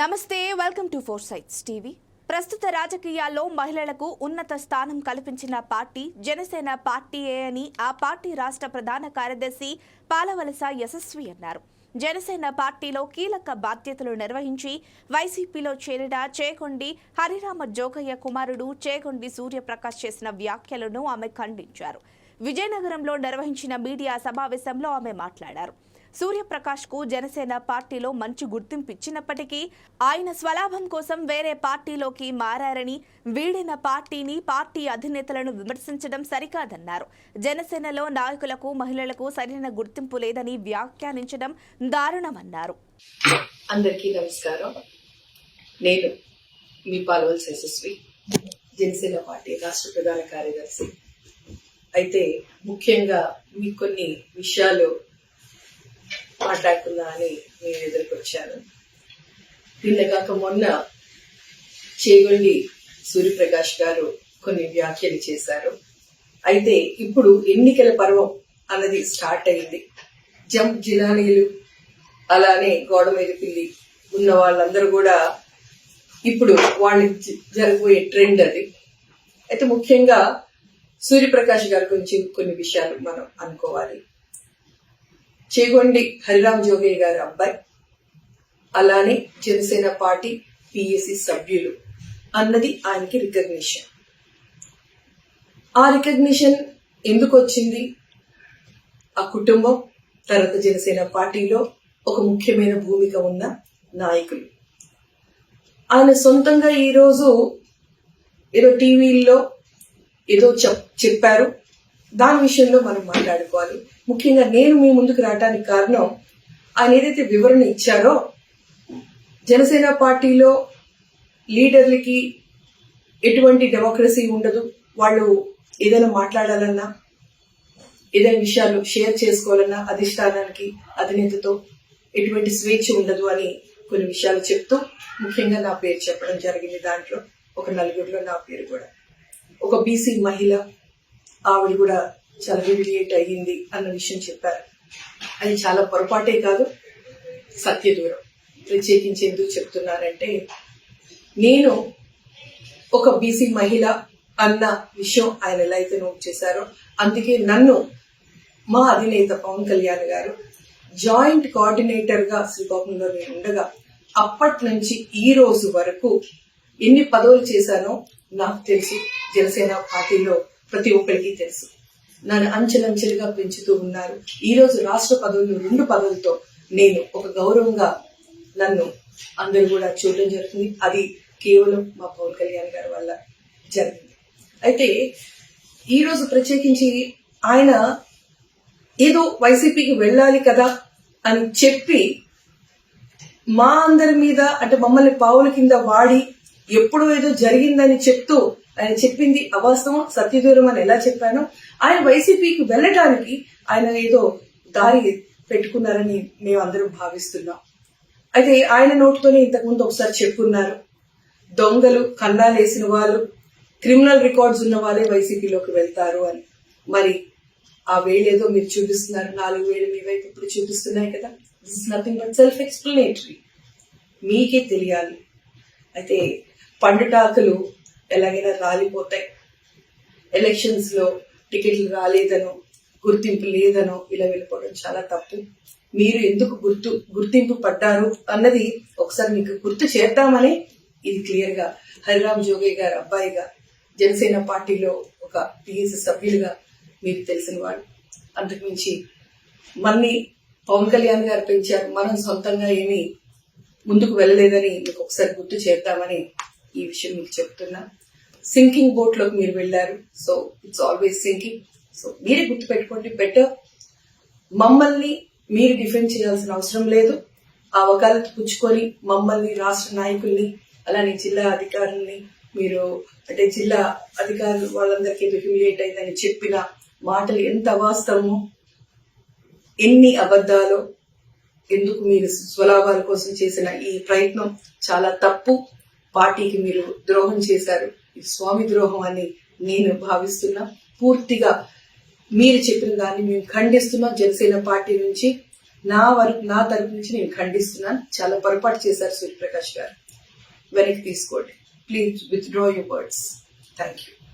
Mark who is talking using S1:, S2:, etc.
S1: నమస్తే, welcome to four sights TV. ప్రస్తుత రాజకీయాల్లో మహిళలకు ఉన్నత స్థానం కల్పించిన పార్టీ జనసేన పార్టీయే అని ఆ పార్టీ రాష్ట్ర ప్రధాన కార్యదర్శి పాలవలస యశస్వి అన్నారు. జనసేన పార్టీలో కీలక బాధ్యతలు నిర్వహించి వైసీపీలో చేరిన చేగొండి హరిరామ జోగయ్య కుమారుడు చేగొండి సూర్యప్రకాష్ చేసిన వ్యాఖ్యలను ఆమె ఖండించారు. విజయనగరంలో నిర్వహించిన మీడియా సమావేశంలో ఆమె మాట్లాడారు. సూర్యప్రకాష్ కు జనసేన పార్టీలో మంచి గుర్తింపు ఇచ్చినప్పటికీ ఆయన స్వలాభం కోసం వేరే పార్టీలోకి మారారని, వీడిన పార్టీని పార్టీ అధినేతలను విమర్శించడం సరికాదన్నారు. జనసేనలో నాయకులకు మహిళలకు సరైన గుర్తింపు లేదని వ్యాఖ్యానించడం దారుణమన్నారు.
S2: అందరికీ నమస్కారం. నేను మీ పాలవలస యశస్వి, జనసేన పార్టీ రాష్ట్ర ప్రధాన కార్యదర్శి. అయితే ముఖ్యంగా మీకు కొన్ని విషయాలు మాట్లాడుకుందా అని నేను ఎదుర్కొచ్చాను. నిన్నగాక మొన్న చేగొండి సూర్యప్రకాష్ గారు కొన్ని వ్యాఖ్యలు చేశారు. అయితే ఇప్పుడు ఎన్నికల పర్వం అన్నది స్టార్ట్ అయింది. జంప్ జిలానీలు అలానే గోడ మీద పిల్లి ఉన్న వాళ్ళందరూ కూడా ఇప్పుడు వాళ్ళకి జరగబోయే ట్రెండ్ అది. అయితే ముఖ్యంగా సూర్యప్రకాష్ గారి గురించి కొన్ని విషయాలు మనం అనుకోవాలి. చేగొండి హరిరామ జోగయ్య గారి అబ్బాయి, అలానే జనసేన పార్టీ పిఎస్సి సభ్యులు అన్నది ఆయనకి రికగ్నిషన్. ఆ రికగ్నిషన్ ఎందుకు వచ్చింది? ఆ కుటుంబం తర్వాత జనసేన పార్టీలో ఒక ముఖ్యమైన భూమిక ఉన్న నాయకులు. ఆయన సొంతంగా ఈరోజు ఏదో టీవీల్లో ఏదో చెప్పారు. దాని విషయంలో మనం మాట్లాడుకోవాలి. ముఖ్యంగా నేను మీ ముందుకు రావడానికి కారణం, ఆయన ఏదైతే వివరణ ఇచ్చారో, జనసేన పార్టీలో లీడర్లకి ఎటువంటి డెమోక్రసీ ఉండదు, వాళ్ళు ఏదైనా మాట్లాడాలన్నా ఏదైనా విషయాలు షేర్ చేసుకోవాలన్నా అధిష్టానానికి అధినేతతో ఎటువంటి స్వేచ్ఛ ఉండదు అని కొన్ని విషయాలు చెప్తూ ముఖ్యంగా నా పేరు చెప్పడం జరిగింది. దాంట్లో ఒక నలుగురిలో నా పేరు కూడా. ఒక బీసీ మహిళ, ఆవిడ కూడా చాలా హ్యూమిలియేట్ అయ్యింది అన్న విషయం చెప్పారు. అది చాలా పొరపాటే కాదు, సత్యదూరం. ప్రత్యేకించి ఎందుకు చెప్తున్నానంటే, నేను ఒక బీసీ మహిళ అన్న విషయం ఆయన ఎలా అయితే నోట్ చేశారో, అందుకే నన్ను మా అధినేత పవన్ కళ్యాణ్ గారు జాయింట్ కోఆర్డినేటర్ గా శ్రీకాకుళంలో నేను ఉండగా అప్పటి నుంచి ఈ రోజు వరకు ఎన్ని పదవులు చేశానో నాకు తెలుసు. జనసేన పార్టీలో ప్రతి ఒక్కరికి తెలుసు. నన్ను అంచెలంచెలుగా పెంచుతూ ఉన్నారు. ఈ రోజు రాష్ట్ర పదవులు 2 పదవులతో నేను ఒక గౌరవంగా నన్ను అందరూ కూడా చూడడం జరుగుతుంది. అది కేవలం మా పవన్ కళ్యాణ్ గారి వల్ల జరిగింది. అయితే ఈ రోజు ప్రత్యేకించి ఆయన ఏదో వైసీపీకి వెళ్ళాలి కదా అని చెప్పి మా అందరి మీద, అంటే మమ్మల్ని పావుల కింద వాడి ఎప్పుడో ఏదో జరిగిందని చెప్తూ, ఆయన చెప్పింది అవాస్తవం, సత్యదూరం అని ఎలా చెప్పానో, ఆయన వైసీపీకి వెళ్ళటానికి ఆయన ఏదో దారి పెట్టుకున్నారని మేమందరం భావిస్తున్నాం. అయితే ఆయన నోటితోనే ఇంతకుముందు ఒకసారి చెప్పుకున్నారు, దొంగలు, కన్నాలేసిన వాళ్ళు, క్రిమినల్ రికార్డ్స్ ఉన్న వాళ్ళే వైసీపీలోకి వెళ్తారు అని. మరి ఆ వేళేదో మీరు చూపిస్తున్నారు, 4 వేలు మీ వైపు ఇప్పుడు చూపిస్తున్నాయి కదా. This is nothing but self explanatory. మీకే తెలియాలి. అయితే పండుటాకులు ఎలాగైనా రాలిపోతాయి. ఎలక్షన్స్ లో టికెట్లు రాలేదనో, గుర్తింపు లేదనో ఇలా వెళ్ళిపోవడం చాలా తప్పు. మీరు ఎందుకు గుర్తింపు పడ్డారు అన్నది ఒకసారి మీకు గుర్తు చేద్దామని ఇది క్లియర్ గా హరిరామ జోగయ్య గారి అబ్బాయిగా, జనసేన పార్టీలో ఒక పిఎస్సి సభ్యులుగా మీకు తెలిసిన వాడు. అంతకుమించి మన్ని పవన్ కళ్యాణ్ గారు పెంచారు, మనం సొంతంగా ఏమీ ముందుకు వెళ్ళలేదని మీకు ఒకసారి గుర్తు చేద్దామని ఈ విషయం మీకు చెప్తున్నా. సింకింగ్ బోట్ లోకి మీరు వెళ్ళారు. So it's always sinking. So మీరే గుర్తు పెట్టుకోండి. బెటర్ మమ్మల్ని మీరు డిఫెండ్ చేయాల్సిన అవసరం లేదు. ఆ వకాలత్ పుచ్చుకొని మమ్మల్ని, రాష్ట్ర నాయకుల్ని, అలానే జిల్లా అధికారుల్ని మీరు, అంటే జిల్లా అధికారులు వాళ్ళందరికీ హ్యూమిలియేట్ అయిందని చెప్పిన మాటలు ఎంత అవాస్తవమో, ఎన్ని అబద్ధాలో, ఎందుకు మీరు స్వలాభాల కోసం చేసిన ఈ ప్రయత్నం చాలా తప్పు. పార్టీకి మీరు ద్రోహం చేశారు. ఇది స్వామి ద్రోహం అని నేను భావిస్తున్నా. పూర్తిగా మీరు చెప్పిన దాన్ని మేము ఖండిస్తున్నాం. జనసేన పార్టీ నుంచి నా తరపు నుంచి నేను ఖండిస్తున్నాను. చాలా పొరపాటు చేశారు సూర్యప్రకాష్ గారు. వెనక్కి తీసుకోండి. Please withdraw your words. Thank you.